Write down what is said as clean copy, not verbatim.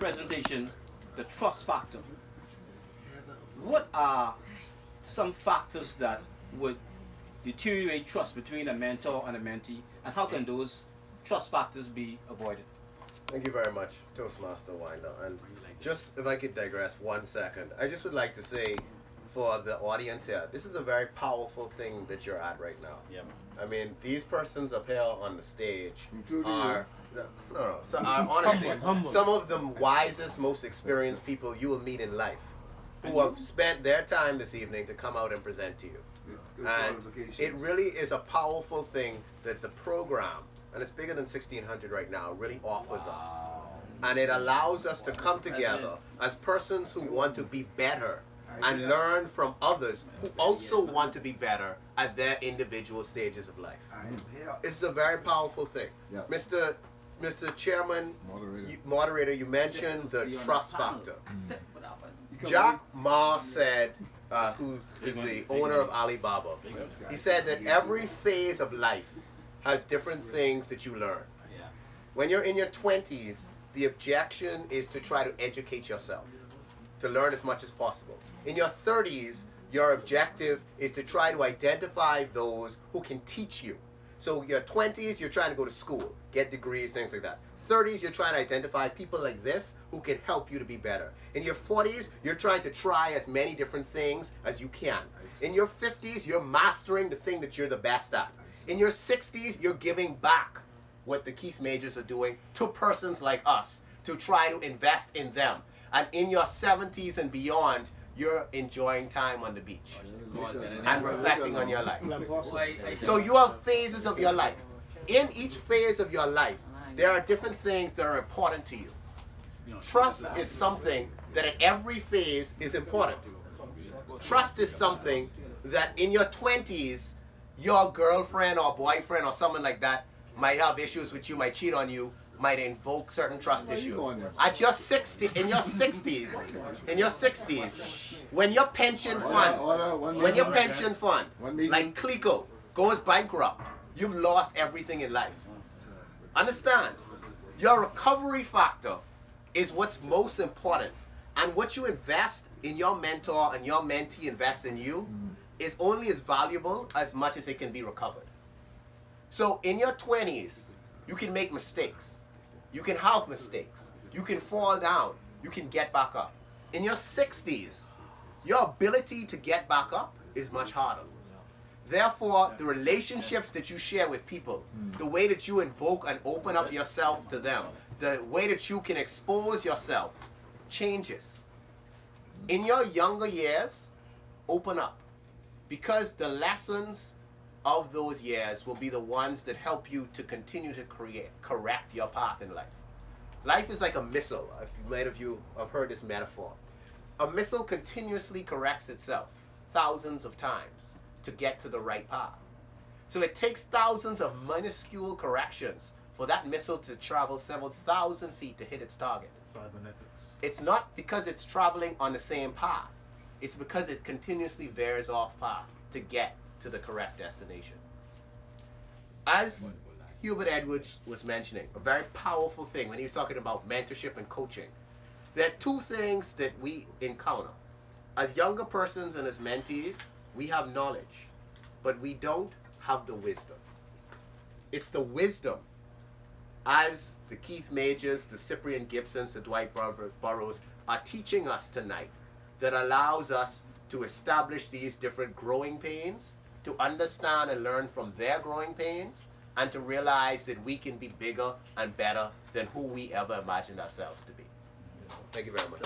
presentation, the trust factor. What are some factors that would deteriorate trust between a mentor and a mentee, and how can those trust factors be avoided? Thank you very much, Toastmaster Winder. And just if I could digress 1 second, I just would like to say for the audience here, this is a very powerful thing that you're at right now. Yeah. I mean, these persons up here on the stage are, so are honestly some of the wisest, most experienced people you will meet in life, who have spent their time this evening to come out and present to you. And it really is a powerful thing that the program, and it's bigger than 1600 right now, really offers us. And it allows us to come together as persons who want to be better and learn from others who also want to be better at their individual stages of life. It's a very powerful thing. Mr. Chairman, moderator, you mentioned the trust factor. Jack Ma said, who is the owner of Alibaba, he said that every phase of life has different things that you learn. When you're in your 20s, the objection is to try to educate yourself, to learn as much as possible. In your 30s, your objective is to try to identify those who can teach you. So your 20s, you're trying to go to school, get degrees, things like that. 30s, you're trying to identify people like this who can help you to be better. In your 40s, you're trying to try as many different things as you can. In your 50s, you're mastering the thing that you're the best at. In your 60s, you're giving back what the Keith Majors are doing to persons like us to try to invest in them. And in your 70s and beyond, you're enjoying time on the beach and reflecting on your life. So you have phases of your life. In each phase of your life, there are different things that are important to you. Trust is something that at every phase is important. Trust is something that in your 20s, your girlfriend or boyfriend or someone like that might have issues with you, might cheat on you, might invoke certain trust issues. At your 60, in your 60s, when your pension fund, like Clico, goes bankrupt, you've lost everything in life. Understand, your recovery factor is what's most important, and what you invest in your mentor and your mentee invests in you is only as valuable as much as it can be recovered. So in your 20s, you can make mistakes. You can have mistakes. You can fall down. You can get back up. In your 60s, your ability to get back up is much harder. Therefore, the relationships that you share with people, the way that you invoke and open up yourself to them, the way that you can expose yourself changes. In your younger years, open up, because the lessons of those years will be the ones that help you to continue to correct your path in life. Life is like a missile. If many of you have heard this metaphor. A missile continuously corrects itself thousands of times to get to the right path. So it takes thousands of minuscule corrections for that missile to travel several thousand feet to hit its target. It's not because it's traveling on the same path. It's because it continuously veers off path to get to the correct destination. As Hubert Edwards was mentioning, a very powerful thing when he was talking about mentorship and coaching, there are two things that we encounter. As younger persons and as mentees, we have knowledge, but we don't have the wisdom. It's the wisdom, as the Keith Majors, the Cyprian Gibsons, the Dwight Burroughs are teaching us tonight, that allows us to establish these different growing pains, to understand and learn from their growing pains, and to realize that we can be bigger and better than who we ever imagined ourselves to be. Thank you very much.